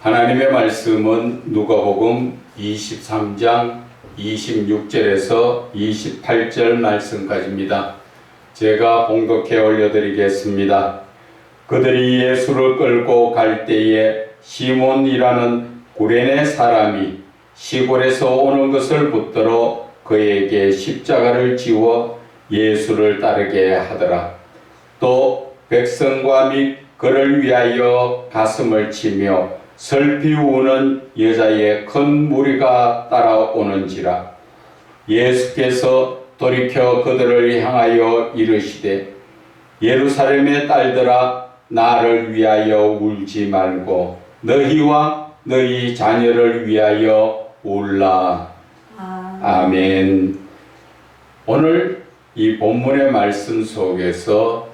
하나님의 말씀은 누가복음 23장 26절에서 28절 말씀까지입니다. 제가 봉독해 올려드리겠습니다. 그들이 예수를 끌고 갈 때에 시몬이라는 구레네 사람이 시골에서 오는 것을 붙들어 그에게 십자가를 지워 예수를 따르게 하더라. 또 백성과 및 그를 위하여 가슴을 치며 슬피 우는 여자의 큰 무리가 따라오는지라. 예수께서 돌이켜 그들을 향하여 이르시되 예루살렘의 딸들아, 나를 위하여 울지 말고 너희와 너희 자녀를 위하여 울라. 아멘. 오늘 이 본문의 말씀 속에서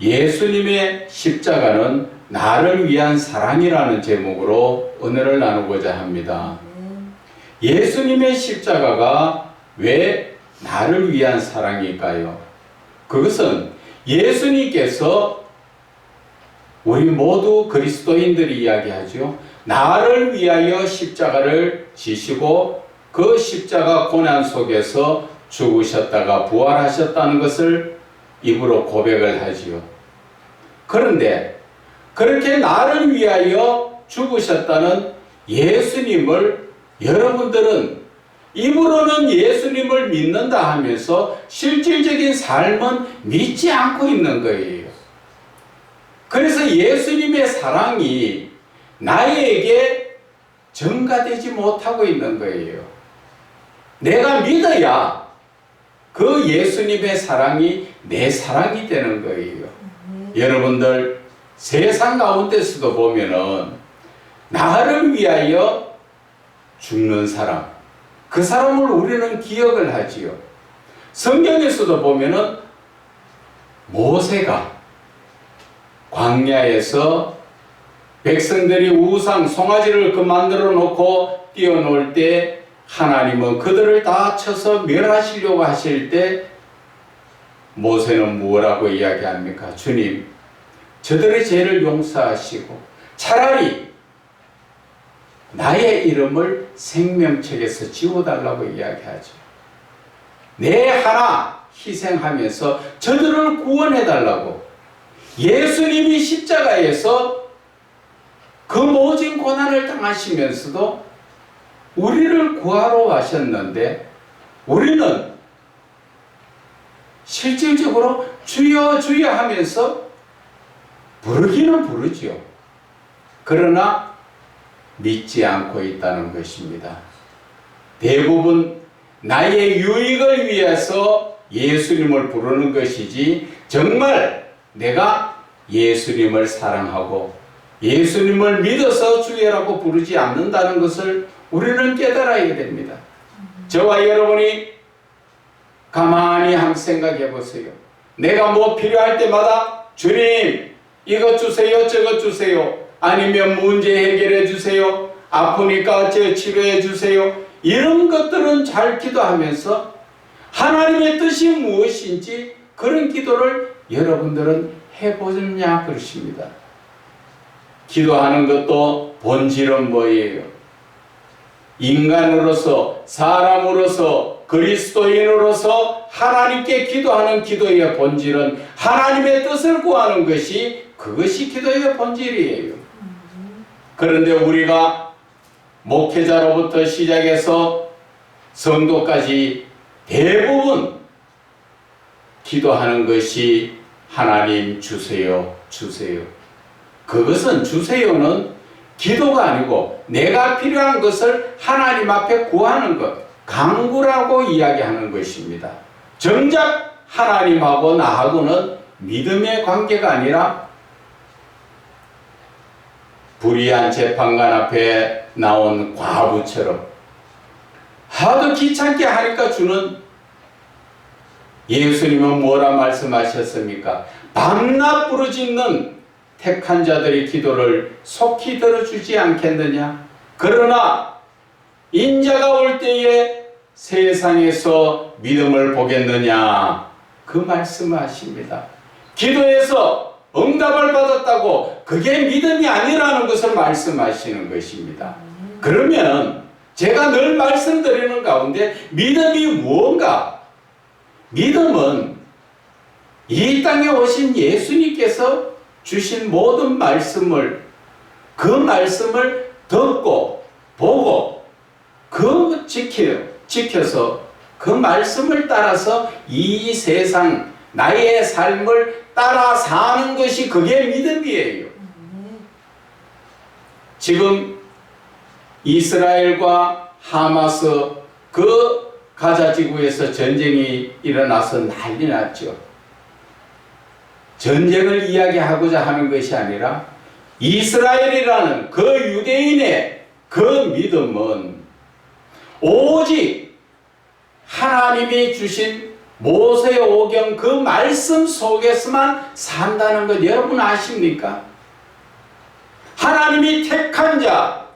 예수님의 십자가는 나를 위한 사랑이라는 제목으로 은혜를 나누고자 합니다. 예수님의 십자가가 왜 나를 위한 사랑일까요? 그것은 예수님께서, 우리 모두 그리스도인들이 이야기하죠. 나를 위하여 십자가를 지시고 그 십자가 고난 속에서 죽으셨다가 부활하셨다는 것을 입으로 고백을 하지요. 그런데 그렇게 나를 위하여 죽으셨다는 예수님을 여러분들은 입으로는 예수님을 믿는다 하면서 실질적인 삶은 믿지 않고 있는 거예요. 그래서 예수님의 사랑이 나에게 전가되지 못하고 있는 거예요. 내가 믿어야 그 예수님의 사랑이 내 사랑이 되는 거예요. 여러분들 세상 가운데서도 보면은 나를 위하여 죽는 사람, 그 사람을 우리는 기억을 하지요. 성경에서도 보면은 모세가 광야에서 백성들이 우상, 송아지를 만들어 놓고 뛰어놀 때 하나님은 그들을 다 쳐서 멸하시려고 하실 때 모세는 무엇라고 이야기합니까? 주님, 저들의 죄를 용서하시고 차라리 나의 이름을 생명책에서 지워달라고 이야기하죠. 내 하나 희생하면서 저들을 구원해달라고. 예수님이 십자가에서 그 모진 고난을 당하시면서도 우리를 구하러 하셨는데 우리는 실질적으로 주여 주여 하면서 부르기는 부르지요. 그러나 믿지 않고 있다는 것입니다. 대부분 나의 유익을 위해서 예수님을 부르는 것이지 정말 내가 예수님을 사랑하고 예수님을 믿어서 주여라고 부르지 않는다는 것을 우리는 깨달아야 됩니다. 저와 여러분이 가만히 한번 생각해 보세요. 내가 뭐 필요할 때마다 주님 이것 주세요, 저것 주세요, 아니면 문제 해결해 주세요, 아프니까 저 치료해 주세요, 이런 것들은 잘 기도하면서 하나님의 뜻이 무엇인지 그런 기도를 여러분들은 해보셨냐 그러십니다. 기도하는 것도 본질은 뭐예요? 인간으로서, 사람으로서, 그리스도인으로서 하나님께 기도하는 기도의 본질은 하나님의 뜻을 구하는 것이, 그것이 기도의 본질이에요. 그런데 우리가 목회자로부터 시작해서 성도까지 대부분 기도하는 것이 하나님 주세요, 주세요. 그것은 주세요는 기도가 아니고 내가 필요한 것을 하나님 앞에 구하는 것, 간구라고 이야기하는 것입니다. 정작 하나님하고 나하고는 믿음의 관계가 아니라 불의한 재판관 앞에 나온 과부처럼 하도 귀찮게 하니까 주는. 예수님은 뭐라 말씀하셨습니까? 밤낮 부르짖는 택한 자들의 기도를 속히 들어주지 않겠느냐? 그러나 인자가 올 때에 세상에서 믿음을 보겠느냐? 그 말씀을 하십니다. 기도에서 응답을 받았다고 그게 믿음이 아니라는 것을 말씀하시는 것입니다. 그러면 제가 늘 말씀드리는 가운데 믿음이 무언가? 믿음은 이 땅에 오신 예수님께서 주신 모든 말씀을, 그 말씀을 듣고 보고 지켜서 그 말씀을 따라서 이 세상 나의 삶을 따라 사는 것이 그게 믿음이에요. 지금 이스라엘과 하마스 그 가자지구에서 전쟁이 일어나서 난리 났죠. 전쟁을 이야기하고자 하는 것이 아니라 이스라엘이라는 그 유대인의 그 믿음은 오직 하나님이 주신 모세의 오경 그 말씀 속에서만 산다는 것 여러분 아십니까? 하나님이 택한 자,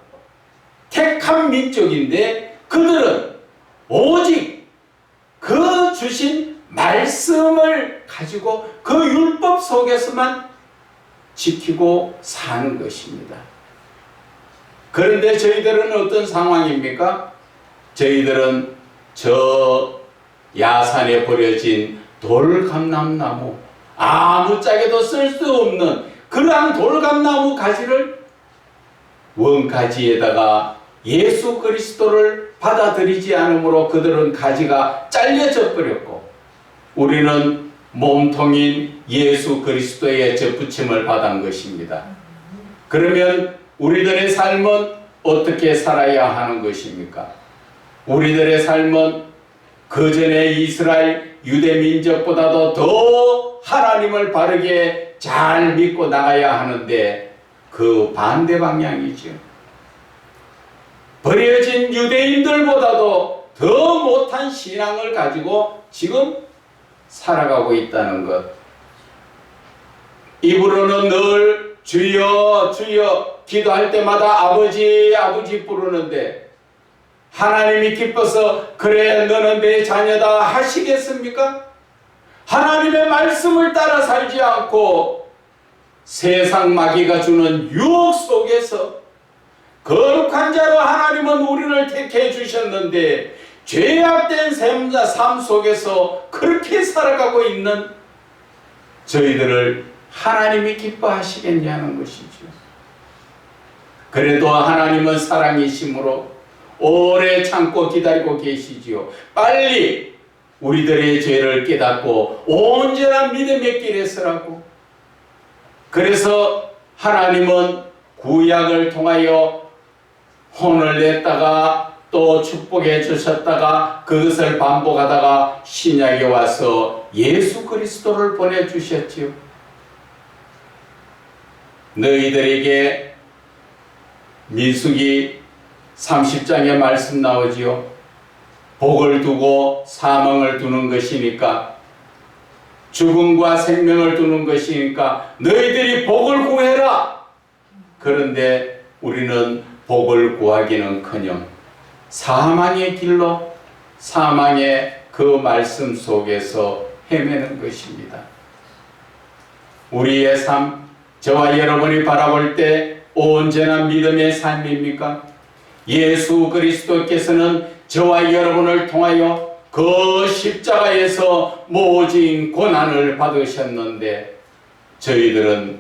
택한 민족인데 그들은 오직 그 주신 말씀을 가지고 그 율법 속에서만 지키고 사는 것입니다. 그런데 저희들은 어떤 상황입니까? 저희들은 저 야산에 버려진 돌감람나무, 아무짝에도 쓸 수 없는 그러한 돌감나무 가지를 원가지에다가 예수 그리스도를 받아들이지 않으므로 그들은 가지가 잘려져 버렸고, 우리는 몸통인 예수 그리스도의 접붙임을 받은 것입니다. 그러면 우리들의 삶은 어떻게 살아야 하는 것입니까? 우리들의 삶은 그전에 이스라엘 유대 민족보다도 더 하나님을 바르게 잘 믿고 나가야 하는데 그 반대 방향이죠. 버려진 유대인들보다도 더 못한 신앙을 가지고 지금 살아가고 있다는 것. 입으로는 늘 주여 주여 기도할 때마다 아버지 아버지 부르는데 하나님이 기뻐서 그래 너는 내 자녀다 하시겠습니까? 하나님의 말씀을 따라 살지 않고 세상 마귀가 주는 유혹 속에서 거룩한 자로 하나님은 우리를 택해 주셨는데 죄악된 삶 속에서 그렇게 살아가고 있는 저희들을 하나님이 기뻐하시겠냐는 것이죠. 그래도 하나님은 사랑이시므로 오래 참고 기다리고 계시지요. 빨리 우리들의 죄를 깨닫고 온전한 믿음의 길에 서라고. 그래서 하나님은 구약을 통하여 혼을 냈다가 또 축복해 주셨다가 그것을 반복하다가 신약에 와서 예수 그리스도를 보내주셨지요. 너희들에게 민수기 30장에 말씀 나오지요. 복을 두고 사망을 두는 것이니까, 죽음과 생명을 두는 것이니까 너희들이 복을 구해라. 그런데 우리는 복을 구하기는커녕 사망의 길로, 사망의 그 말씀 속에서 헤매는 것입니다. 우리의 삶, 저와 여러분이 바라볼 때 온전한 믿음의 삶입니까? 예수 그리스도께서는 저와 여러분을 통하여 그 십자가에서 모진 고난을 받으셨는데 저희들은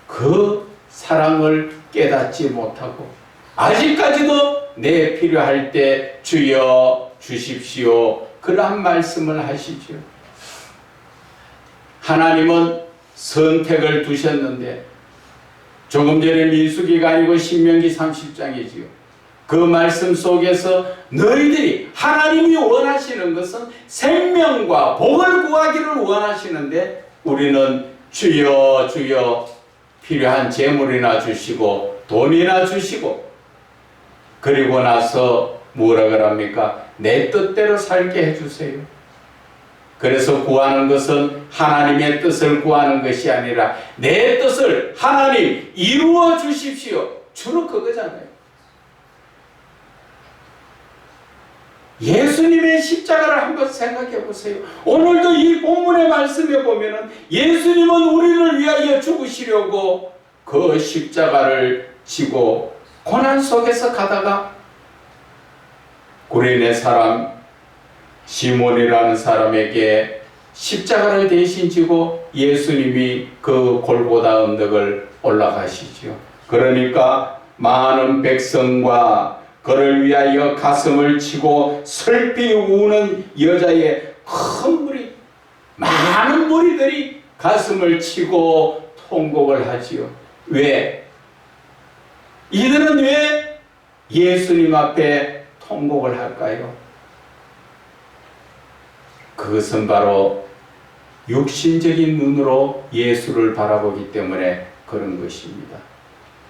그 사랑을 깨닫지 못하고 아직까지도 내 필요할 때 주여 주십시오 그러한 말씀을 하시죠. 하나님은 선택을 두셨는데 조금 전에 민수기가 아니고 신명기 30장이지요. 그 말씀 속에서 너희들이 하나님이 원하시는 것은 생명과 복을 구하기를 원하시는데 우리는 주여 주여 필요한 재물이나 주시고 돈이나 주시고 그리고 나서 뭐라 그럽니까? 내 뜻대로 살게 해주세요. 그래서 구하는 것은 하나님의 뜻을 구하는 것이 아니라 내 뜻을 하나님 이루어 주십시오. 주로 그거잖아요. 예수님의 십자가를 한번 생각해 보세요. 오늘도 이 본문의 말씀에 보면은 예수님은 우리를 위하여 죽으시려고 그 십자가를 지고 고난 속에서 가다가 구레네 사람 시몬이라는 사람에게 십자가를 대신 지고 예수님이 그 골고다 언덕을 올라가시죠. 그러니까 많은 백성과 그를 위하여 가슴을 치고 슬피 우는 여자의 큰 무리, 많은 무리들이 가슴을 치고 통곡을 하지요. 왜? 이들은 왜 예수님 앞에 통곡을 할까요? 그것은 바로 육신적인 눈으로 예수를 바라보기 때문에 그런 것입니다.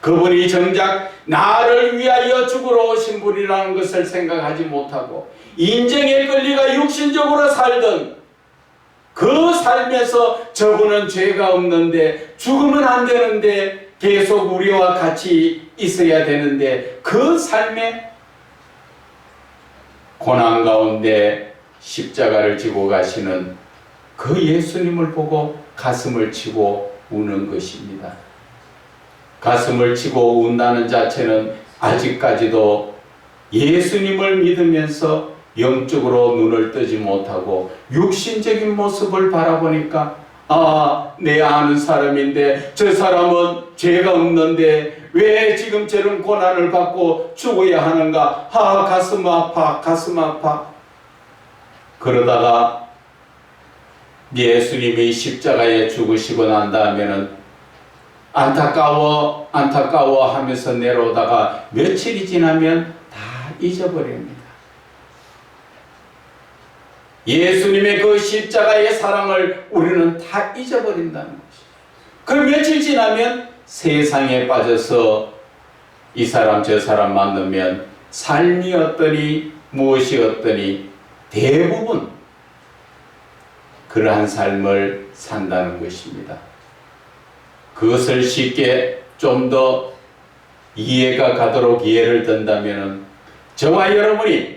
그분이 정작 나를 위하여 죽으러 오신 분이라는 것을 생각하지 못하고 인정의 권리가 육신적으로 살던 그 삶에서 저분은 죄가 없는데 죽으면 안 되는데 계속 우리와 같이 있어야 되는데 그 삶에 고난 가운데 십자가를 지고 가시는 그 예수님을 보고 가슴을 치고 우는 것입니다. 가슴을 치고 운다는 자체는 아직까지도 예수님을 믿으면서 영적으로 눈을 뜨지 못하고 육신적인 모습을 바라보니까 내 아는 사람인데 저 사람은 죄가 없는데 왜 지금 저런 고난을 받고 죽어야 하는가? 가슴 아파, 가슴 아파. 그러다가 예수님이 십자가에 죽으시고 난 다음에는 안타까워 하면서 내려오다가 며칠이 지나면 다 잊어버립니다. 예수님의 그 십자가의 사랑을 우리는 다 잊어버린다는 것이죠. 그 며칠 지나면 세상에 빠져서 이 사람 저 사람 만나면 삶이 어떠니 무엇이 어떠니 대부분 그러한 삶을 산다는 것입니다. 그것을 쉽게 좀 더 이해가 가도록 예를 든다면 저와 여러분이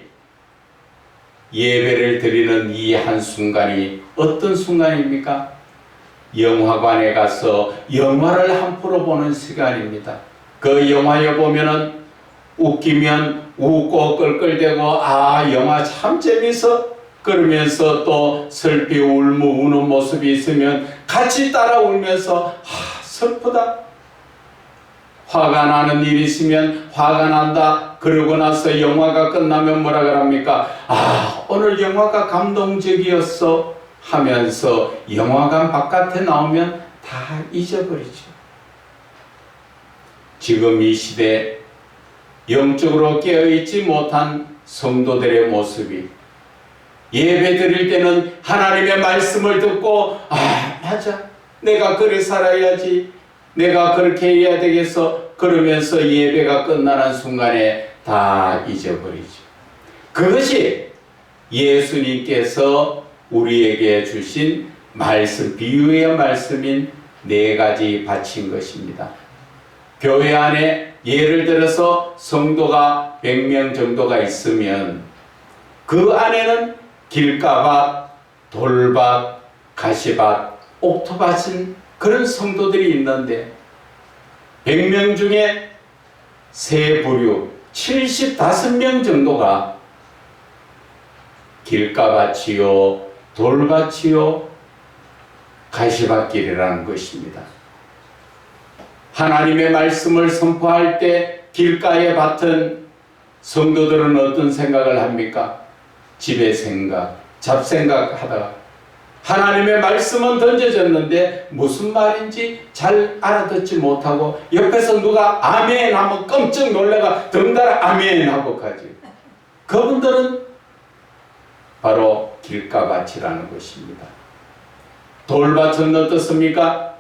예배를 드리는 이 한순간이 어떤 순간입니까? 영화관에 가서 영화를 한 프로 보는 시간입니다. 그 영화에 보면은 웃기면 웃고 끌끌대고 영화 참 재밌어 그러면서 또 슬피 우는 모습이 있으면 같이 따라 울면서 슬프다. 화가 나는 일이 있으면 화가 난다. 그러고 나서 영화가 끝나면 뭐라 그럽니까? 오늘 영화가 감동적이었어 하면서 영화관 바깥에 나오면 다 잊어버리죠. 지금 이 시대 영적으로 깨어있지 못한 성도들의 모습이 예배 드릴 때는 하나님의 말씀을 듣고 맞아 내가 그래 살아야지 내가 그렇게 해야 되겠어 그러면서 예배가 끝나는 순간에 다 잊어버리죠. 그것이 예수님께서 우리에게 주신 말씀, 비유의 말씀인 4가지 바친 것입니다. 교회 안에 예를 들어서 성도가 100명 정도가 있으면 그 안에는 길가밭, 돌밭, 가시밭, 옥토밭인 그런 성도들이 있는데 100명 중에 세 부류 75명 정도가 길가밭이요, 돌밭이요, 가시밭길이라는 것입니다. 하나님의 말씀을 선포할 때 길가의 밭은 성도들은 어떤 생각을 합니까? 집의 생각, 잡생각 하다가 하나님의 말씀은 던져졌는데 무슨 말인지 잘 알아듣지 못하고 옆에서 누가 아멘 하면 깜짝 놀래가 덩달아 아멘 하고 가지. 그분들은 바로 길가밭이라는 것입니다. 돌밭은 어떻습니까?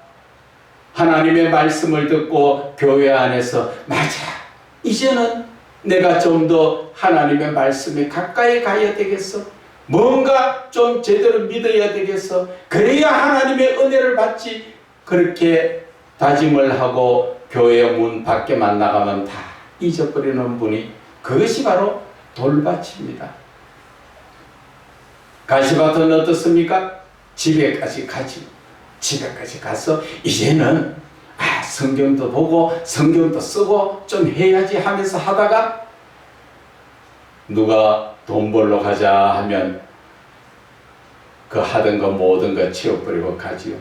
하나님의 말씀을 듣고 교회 안에서 맞아 이제는 내가 좀 더 하나님의 말씀에 가까이 가야 되겠어. 뭔가 좀 제대로 믿어야 되겠어. 그래야 하나님의 은혜를 받지. 그렇게 다짐을 하고 교회 문 밖에만 나가면 다 잊어버리는 분이 그것이 바로 돌밭입니다. 가시밭은 어떻습니까? 집에까지 가지. 집에까지 가서 이제는 성경도 보고 성경도 쓰고 좀 해야지 하면서 하다가 누가 돈 벌러 가자 하면 그 하던 거 모든 거 치워버리고 가지요.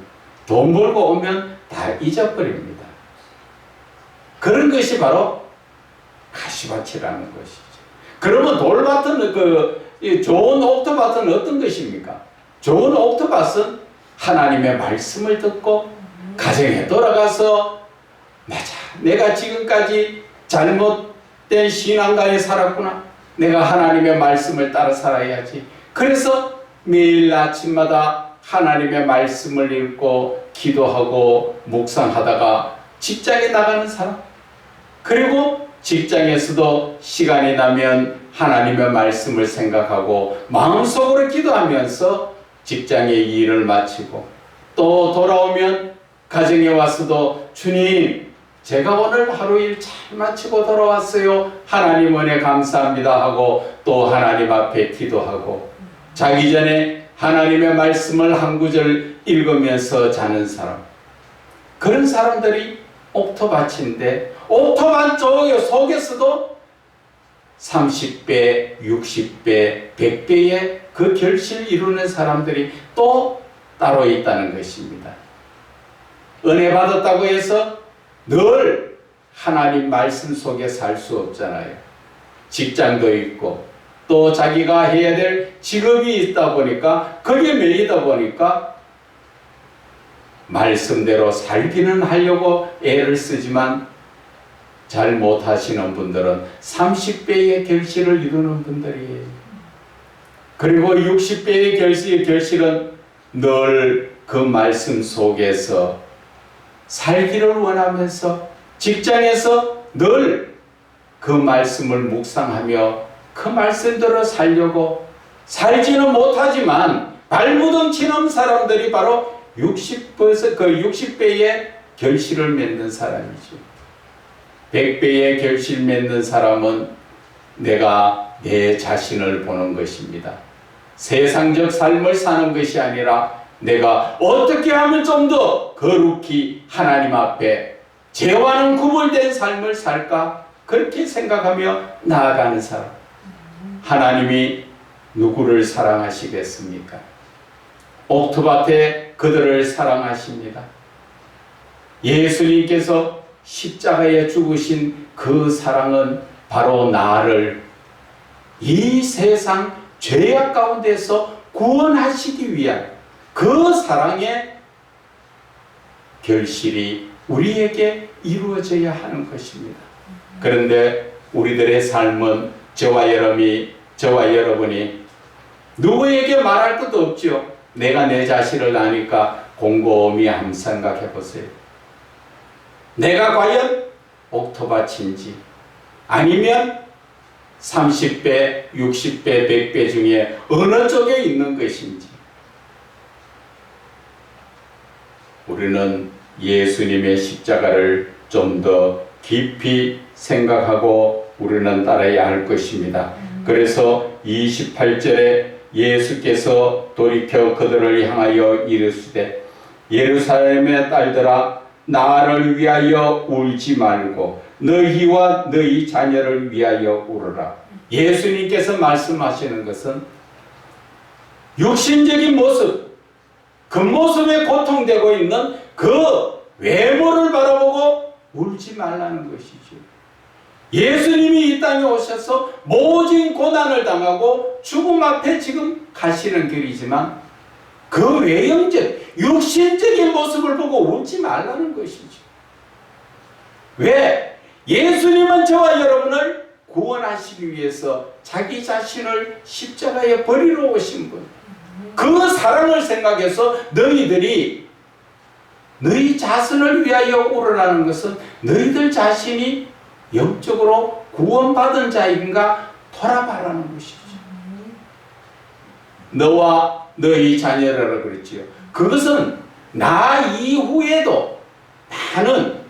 돈 벌고 오면 다 잊어버립니다. 그런 것이 바로 가시밭이라는 것이죠. 그러면 돌밭은 좋은 옥토밭은 어떤 것입니까? 좋은 옥토밭은 하나님의 말씀을 듣고 가정에 돌아가서 맞아, 내가 지금까지 잘못된 신앙가에 살았구나. 내가 하나님의 말씀을 따라 살아야지. 그래서 매일 아침마다 하나님의 말씀을 읽고 기도하고 묵상하다가 직장에 나가는 사람, 그리고 직장에서도 시간이 나면 하나님의 말씀을 생각하고 마음속으로 기도하면서 직장의 일을 마치고 또 돌아오면 가정에 와서도 주님, 제가 오늘 하루 일 잘 마치고 돌아왔어요. 하나님 은혜 감사합니다 하고 또 하나님 앞에 기도하고 자기 전에 하나님의 말씀을 한 구절 읽으면서 자는 사람, 그런 사람들이 옥토밭인데 옥토밭 속에서도 30배, 60배, 100배의 그 결실을 이루는 사람들이 또 따로 있다는 것입니다. 은혜 받았다고 해서 늘 하나님 말씀 속에 살 수 없잖아요. 직장도 있고 또 자기가 해야 될 직업이 있다 보니까 거기에 매이다 보니까 말씀대로 살기는 하려고 애를 쓰지만 잘 못하시는 분들은 30배의 결실을 이루는 분들이에요. 그리고 60배의 결실은 늘 그 말씀 속에서 살기를 원하면서 직장에서 늘 그 말씀을 묵상하며 그 말씀대로 살려고 살지는 못하지만 발버둥 치는 사람들이 바로 60배의 결실을 맺는 사람이죠. 100배의 결실 맺는 사람은 내가 내 자신을 보는 것입니다. 세상적 삶을 사는 것이 아니라 내가 어떻게 하면 좀 더 거룩히 하나님 앞에 죄와는 구분된 삶을 살까? 그렇게 생각하며 나아가는 사람. 하나님이 누구를 사랑하시겠습니까? 옥토밭에 그들을 사랑하십니다. 예수님께서 십자가에 죽으신 그 사랑은 바로 나를 이 세상 죄악 가운데서 구원하시기 위한 그 사랑의 결실이 우리에게 이루어져야 하는 것입니다. 그런데 우리들의 삶은 저와 여러분이 누구에게 말할 것도 없죠. 내가 내 자신을 아니까 곰곰이 한번 생각해 보세요. 내가 과연 옥토밭인지 아니면 30배, 60배, 100배 중에 어느 쪽에 있는 것인지. 우리는 예수님의 십자가를 좀 더 깊이 생각하고 우리는 따라야 할 것입니다. 그래서 28절에 예수께서 돌이켜 그들을 향하여 이르시되 예루살렘의 딸들아 나를 위하여 울지 말고 너희와 너희 자녀를 위하여 울으라. 예수님께서 말씀하시는 것은 육신적인 모습, 그 모습에 고통되고 있는 그 외모를 바라보고 울지 말라는 것이죠. 예수님이 이 땅에 오셔서 모진 고난을 당하고 죽음 앞에 지금 가시는 길이지만 그 외형적, 육신적인 모습을 보고 울지 말라는 것이죠. 왜? 예수님은 저와 여러분을 구원하시기 위해서 자기 자신을 십자가에 버리러 오신 분. 그 사랑을 생각해서 너희들이 너희 자신을 위하여 울으라는 것은 너희들 자신이 영적으로 구원받은 자인가 돌아봐라는 것이죠. 너와 너희 자녀라고 그랬지요. 그것은 나 이후에도 많은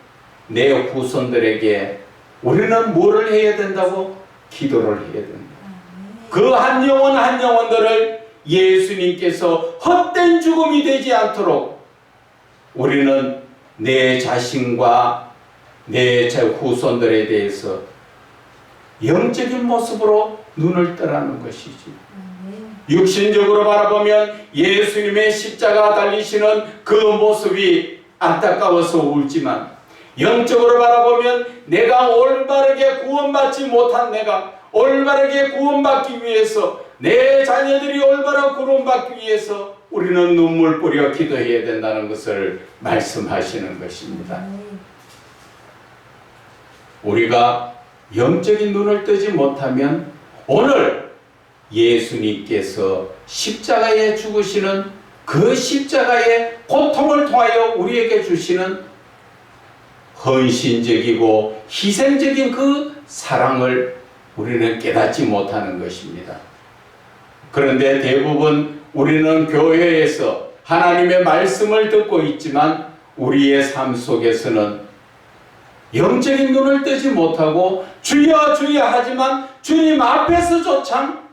내 후손들에게 우리는 뭐를 해야 된다고? 기도를 해야 된다. 그 한 영혼 한 영혼들을 예수님께서 헛된 죽음이 되지 않도록 우리는 내 자신과 내 후손들에 대해서 영적인 모습으로 눈을 뜨라는 것이지. 육신적으로 바라보면 예수님의 십자가 달리시는 그 모습이 안타까워서 울지만, 영적으로 바라보면 내가 올바르게 구원받지 못한 내가 올바르게 구원받기 위해서, 내 자녀들이 올바르게 구원받기 위해서 우리는 눈물 뿌려 기도해야 된다는 것을 말씀하시는 것입니다. 우리가 영적인 눈을 뜨지 못하면 오늘 예수님께서 십자가에 죽으시는 그 십자가의 고통을 통하여 우리에게 주시는 헌신적이고 희생적인 그 사랑을 우리는 깨닫지 못하는 것입니다. 그런데 대부분 우리는 교회에서 하나님의 말씀을 듣고 있지만 우리의 삶 속에서는 영적인 눈을 뜨지 못하고 주여 주여 하지만 주님 앞에서조차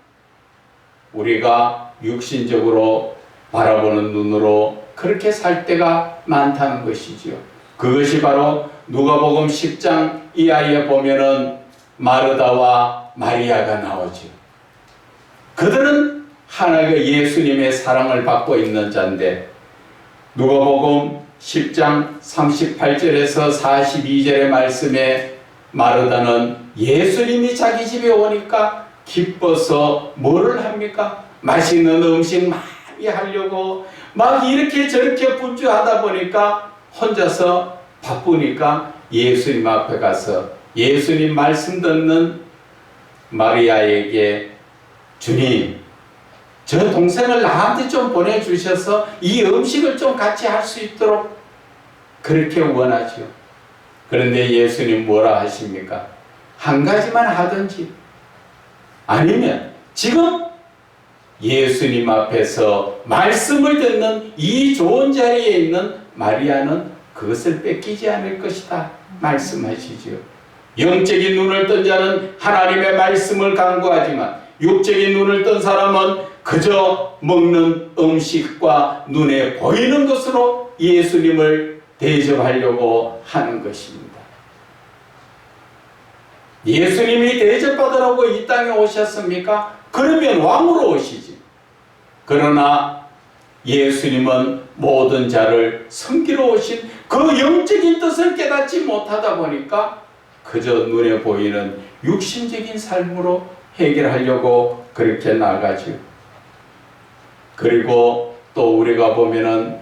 우리가 육신적으로 바라보는 눈으로 그렇게 살 때가 많다는 것이지요. 그것이 바로 누가복음 10장 이하에 보면은 마르다와 마리아가 나오죠. 그들은 하나님의 예수님의 사랑을 받고 있는 자인데, 누가복음 10장 38절에서 42절의 말씀에 마르다는 예수님이 자기 집에 오니까 기뻐서 뭐를 합니까? 맛있는 음식 많이 하려고 막 이렇게 저렇게 분주하다 보니까 혼자서 바쁘니까 예수님 앞에 가서 예수님 말씀 듣는 마리아에게, 주님, 저 동생을 나한테 좀 보내주셔서 이 음식을 좀 같이 할 수 있도록 그렇게 원하죠. 그런데 예수님 뭐라 하십니까? 한 가지만 하든지, 아니면 지금 예수님 앞에서 말씀을 듣는 이 좋은 자리에 있는 마리아는 그것을 뺏기지 않을 것이다 말씀하시죠. 영적인 눈을 뜬 자는 하나님의 말씀을 간구하지만 육적인 눈을 뜬 사람은 그저 먹는 음식과 눈에 보이는 것으로 예수님을 대접하려고 하는 것입니다. 예수님이 대접받으라고 이 땅에 오셨습니까? 그러면 왕으로 오시지. 그러나 예수님은 모든 자를 섬기러 오신 그 영적인 뜻을 깨닫지 못하다 보니까 그저 눈에 보이는 육신적인 삶으로 해결하려고 그렇게 나가죠. 그리고 또 우리가 보면은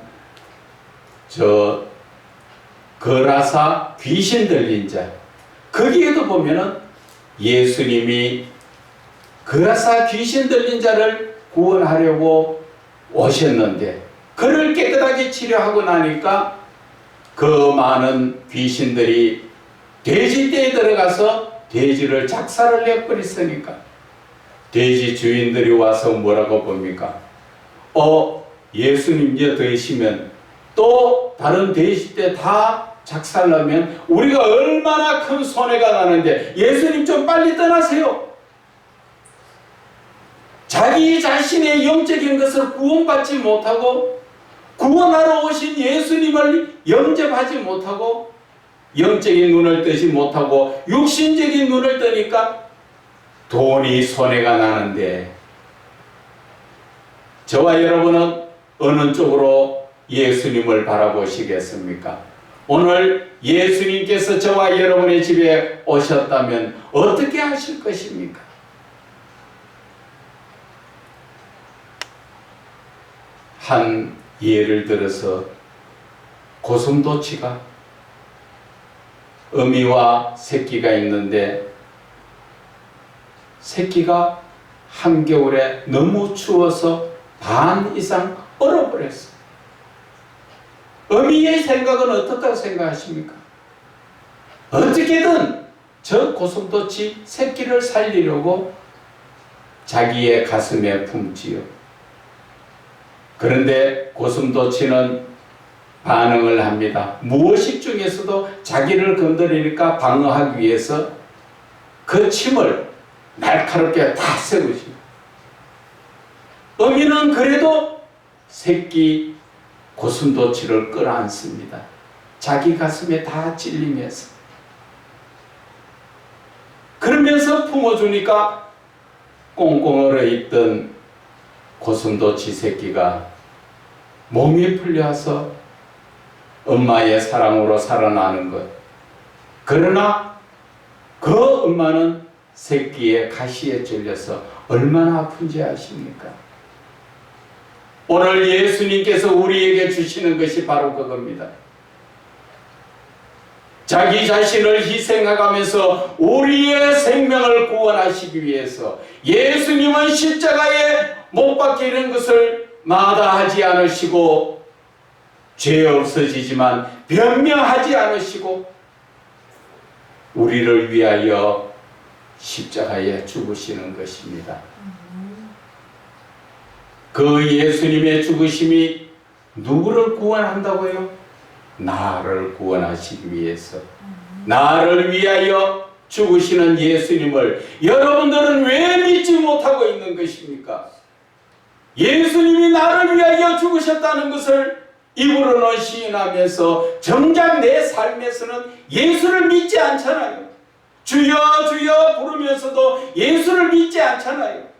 거라사 귀신 들린 자, 거기에도 보면은 예수님이 거라사 귀신 들린 자를 구원하려고 오셨는데, 그를 깨끗하게 치료하고 나니까 그 많은 귀신들이 돼지떼에 들어가서 돼지를 작살을 내버렸으니까 돼지 주인들이 와서 뭐라고 봅니까? 예수님 이제 되시면 또 다른 돼지떼 다 작살나면 우리가 얼마나 큰 손해가 나는데 예수님 좀 빨리 떠나세요. 자기 자신의 영적인 것을 구원받지 못하고 구원하러 오신 예수님을 영접하지 못하고 영적인 눈을 뜨지 못하고 육신적인 눈을 뜨니까 돈이 손해가 나는데, 저와 여러분은 어느 쪽으로 예수님을 바라보시겠습니까? 오늘 예수님께서 저와 여러분의 집에 오셨다면 어떻게 하실 것입니까? 한 예를 들어서 고슴도치가 어미와 새끼가 있는데 새끼가 한겨울에 너무 추워서 반 이상 얼어버렸어요. 어미의 생각은 어떻다고 생각하십니까? 어떻게든 저 고슴도치 새끼를 살리려고 자기의 가슴에 품지요. 그런데 고슴도치는 반응을 합니다. 무의식 중에서도 자기를 건드리니까 방어하기 위해서 그 침을 날카롭게 다 세우지. 어미는 그래도 새끼 고슴도치를 끌어안습니다. 자기 가슴에 다 찔리면서. 그러면서 품어주니까 꽁꽁 얼어있던 고슴도치 새끼가 몸이 풀려서 엄마의 사랑으로 살아나는 것. 그러나 그 엄마는 새끼의 가시에 찔려서 얼마나 아픈지 아십니까? 오늘 예수님께서 우리에게 주시는 것이 바로 그겁니다. 자기 자신을 희생하면서 우리의 생명을 구원하시기 위해서 예수님은 십자가에 못 박히는 것을 마다하지 않으시고 죄 없어지지만 변명하지 않으시고 우리를 위하여 십자가에 죽으시는 것입니다. 그 예수님의 죽으심이 누구를 구원한다고요? 나를 구원하시기 위해서. 나를 위하여 죽으시는 예수님을 여러분들은 왜 믿지 못하고 있는 것입니까? 예수님이 나를 위하여 죽으셨다는 것을 입으로는 시인하면서 정작 내 삶에서는 예수를 믿지 않잖아요. 주여 주여 부르면서도 예수를 믿지 않잖아요.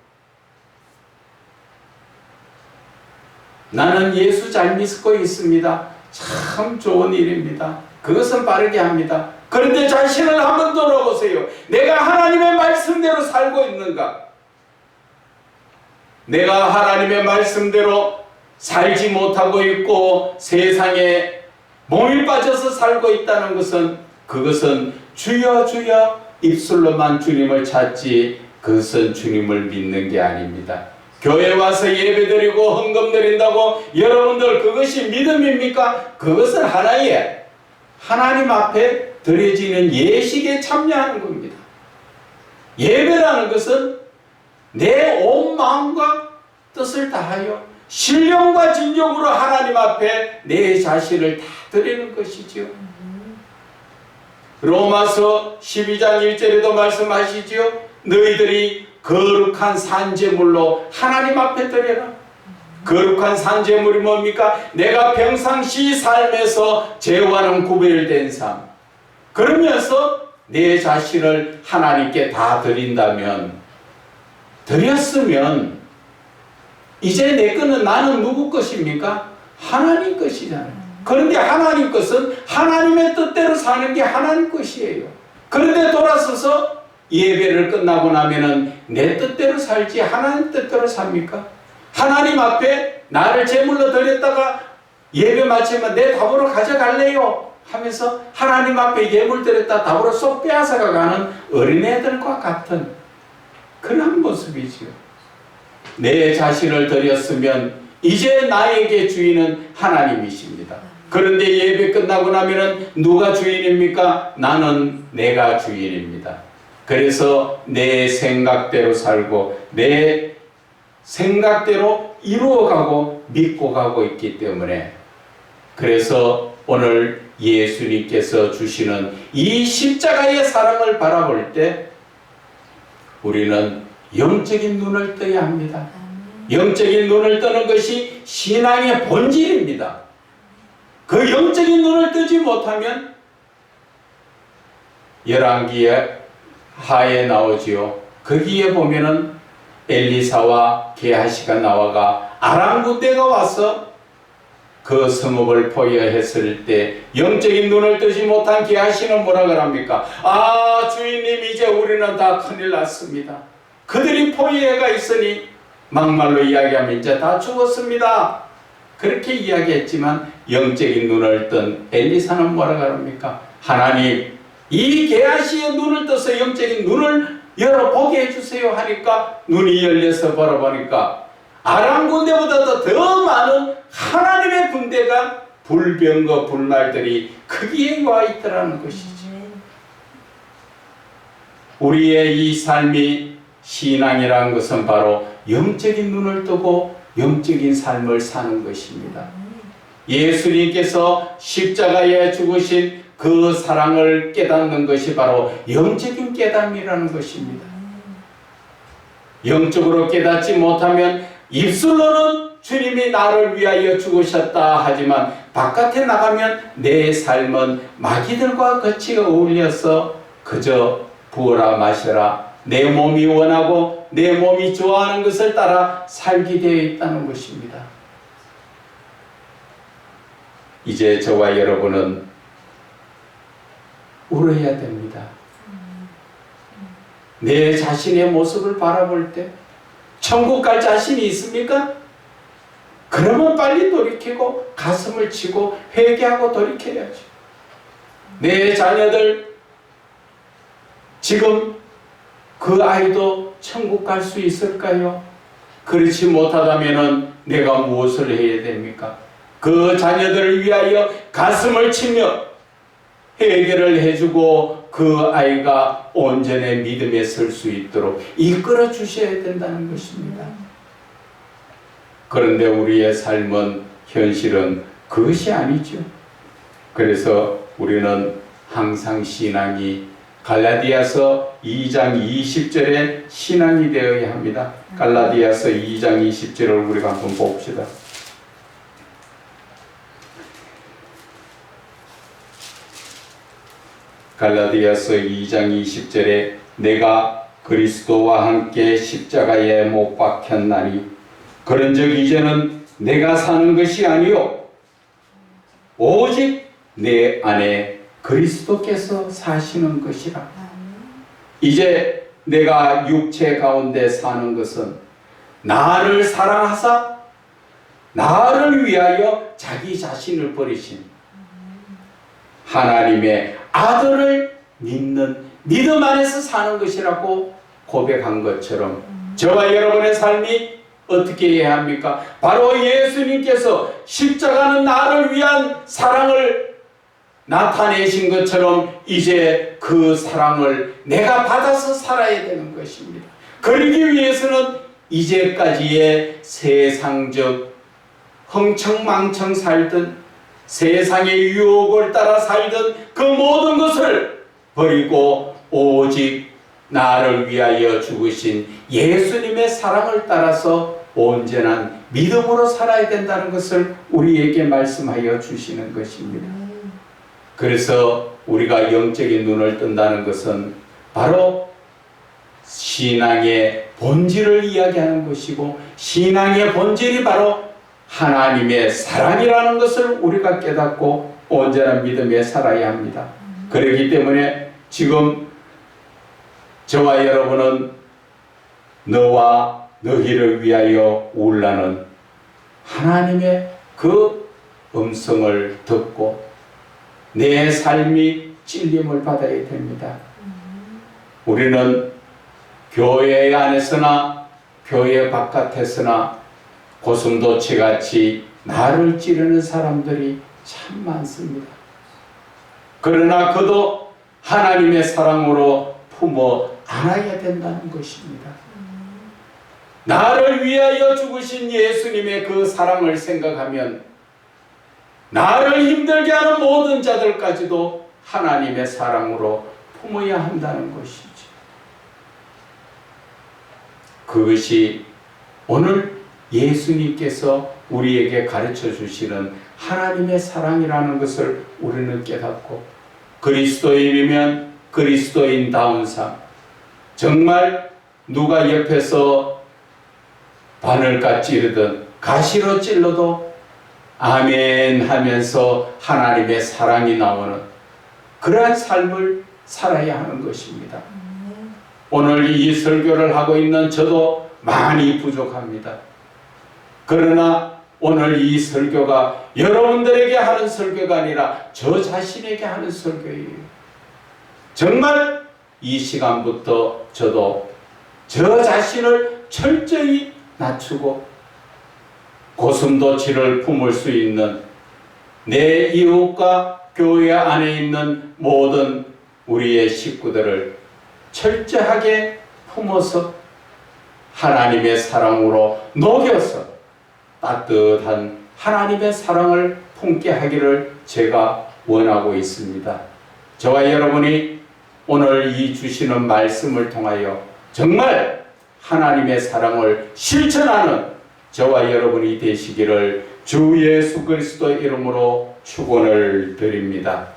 나는 예수 잘 믿고 있습니다. 참 좋은 일입니다. 그것은 바르게 합니다. 그런데 자신을 한번 돌아보세요. 내가 하나님의 말씀대로 살고 있는가? 내가 하나님의 말씀대로 살지 못하고 있고 세상에 몸이 빠져서 살고 있다는 것은 그것은 주여 주여 입술로만 주님을 찾지 그것은 주님을 믿는 게 아닙니다. 교회 와서 예배드리고 헌금 드린다고 여러분들 그것이 믿음입니까? 그것은 하나의 하나님 앞에 드려지는 예식에 참여하는 겁니다. 예배라는 것은 내 온 마음과 뜻을 다하여 신령과 진정으로 하나님 앞에 내 자신을 다 드리는 것이지요. 로마서 12장 1절에도 말씀하시지요. 너희들이 거룩한 산제물로 하나님 앞에 드려라. 거룩한 산제물이 뭡니까? 내가 평상시 삶에서 죄와는 구별된 삶. 그러면서 내 자신을 하나님께 다 드린다면, 드렸으면 이제 내 것은 나는 누구 것입니까? 하나님 것이잖아요. 그런데 하나님 것은 하나님의 뜻대로 사는 게 하나님 것이에요. 그런데 돌아서서 예배를 끝나고 나면은 내 뜻대로 살지 하나님 뜻대로 삽니까? 하나님 앞에 나를 제물로 드렸다가 예배 마치면 내 답으로 가져갈래요 하면서 하나님 앞에 예물 드렸다 답으로 쏙 빼앗아가 가는 어린애들과 같은 그런 모습이지요. 내 자신을 드렸으면 이제 나에게 주인은 하나님이십니다. 그런데 예배 끝나고 나면은 누가 주인입니까? 나는 내가 주인입니다. 그래서 내 생각대로 살고 내 생각대로 이루어가고 믿고 가고 있기 때문에 그래서 오늘 예수님께서 주시는 이 십자가의 사랑을 바라볼 때 우리는 영적인 눈을 떠야 합니다. 영적인 눈을 뜨는 것이 신앙의 본질입니다. 그 영적인 눈을 뜨지 못하면 열왕기에 하에 나오지요. 거기에 보면은 엘리사와 게하시가 나와가 아람 군대가 와서 그 성읍을 포위했을 때 영적인 눈을 뜨지 못한 게하시는 뭐라 그럽니까? 아 주인님 이제 우리는 다 큰일 났습니다. 그들이 포위해가 있으니 막말로 이야기하면 이제 다 죽었습니다. 그렇게 이야기했지만 영적인 눈을 뜬 엘리사는 뭐라 그럽니까? 하나님 이 게하시의 눈을 떠서 영적인 눈을 열어보게 해주세요 하니까 눈이 열려서 바라보니까 아람 군대보다 더 많은 하나님의 군대가 불병거 불말들이 거기에 와 있더라는 것이죠. 우리의 이 삶이 신앙이라는 것은 바로 영적인 눈을 뜨고 영적인 삶을 사는 것입니다. 예수님께서 십자가에 죽으신 그 사랑을 깨닫는 것이 바로 영적인 깨달음이라는 것입니다. 영적으로 깨닫지 못하면 입술로는 주님이 나를 위하여 죽으셨다 하지만 바깥에 나가면 내 삶은 마귀들과 같이 어울려서 그저 부어라 마셔라, 내 몸이 원하고 내 몸이 좋아하는 것을 따라 살게 되어 있다는 것입니다. 이제 저와 여러분은 울어야 됩니다. 내 자신의 모습을 바라볼 때 천국 갈 자신이 있습니까? 그러면 빨리 돌이키고 가슴을 치고 회개하고 돌이켜야죠. 내 자녀들 지금 그 아이도 천국 갈 수 있을까요? 그렇지 못하다면 내가 무엇을 해야 됩니까? 그 자녀들을 위하여 가슴을 치며 회개를 해주고 그 아이가 온전히 믿음에 설 수 있도록 이끌어 주셔야 된다는 것입니다. 그런데 우리의 삶은 현실은 그것이 아니죠. 그래서 우리는 항상 신앙이 갈라디아서 2장 20절의 신앙이 되어야 합니다. 갈라디아서 2장 20절을 우리가 한번 봅시다. 갈라디아서 2장 20절에 내가 그리스도와 함께 십자가에 못 박혔나니 그런즉 이제는 내가 사는 것이 아니요 오직 내 안에 그리스도께서 사시는 것이라. 이제 내가 육체 가운데 사는 것은 나를 사랑하사 나를 위하여 자기 자신을 버리신 하나님의 아들을 믿는 믿음 안에서 사는 것이라고 고백한 것처럼 저와 여러분의 삶이 어떻게 해야 합니까? 바로 예수님께서 십자가는 나를 위한 사랑을 나타내신 것처럼 이제 그 사랑을 내가 받아서 살아야 되는 것입니다. 그러기 위해서는 이제까지의 세상적 흥청망청 살던 세상의 유혹을 따라 살던 그 모든 것을 버리고 오직 나를 위하여 죽으신 예수님의 사랑을 따라서 온전한 믿음으로 살아야 된다는 것을 우리에게 말씀하여 주시는 것입니다. 그래서 우리가 영적인 눈을 뜬다는 것은 바로 신앙의 본질을 이야기하는 것이고 신앙의 본질이 바로 하나님의 사랑이라는 것을 우리가 깨닫고 온전한 믿음에 살아야 합니다. 그렇기 때문에 지금 저와 여러분은 너와 너희를 위하여 울라는 하나님의 그 음성을 듣고 내 삶이 찔림을 받아야 됩니다. 우리는 교회 안에서나 교회 바깥에서나 고슴도치같이 나를 찌르는 사람들이 참 많습니다. 그러나 그도 하나님의 사랑으로 품어 안아야 된다는 것입니다. 나를 위하여 죽으신 예수님의 그 사랑을 생각하면 나를 힘들게 하는 모든 자들까지도 하나님의 사랑으로 품어야 한다는 것이죠. 그것이 오늘 예수님께서 우리에게 가르쳐 주시는 하나님의 사랑이라는 것을 우리는 깨닫고 그리스도인이면 그리스도인다운 삶, 정말 누가 옆에서 바늘까 찌르든 가시로 찔러도 아멘 하면서 하나님의 사랑이 나오는 그러한 삶을 살아야 하는 것입니다. 오늘 이 설교를 하고 있는 저도 많이 부족합니다. 그러나 오늘 이 설교가 여러분들에게 하는 설교가 아니라 저 자신에게 하는 설교예요. 정말 이 시간부터 저도 저 자신을 철저히 낮추고 고슴도치를 품을 수 있는 내 이웃과 교회 안에 있는 모든 우리의 식구들을 철저하게 품어서 하나님의 사랑으로 녹여서 따뜻한 하나님의 사랑을 품게 하기를 제가 원하고 있습니다. 저와 여러분이 오늘 이 주시는 말씀을 통하여 정말 하나님의 사랑을 실천하는 저와 여러분이 되시기를 주 예수 그리스도 이름으로 축원을 드립니다.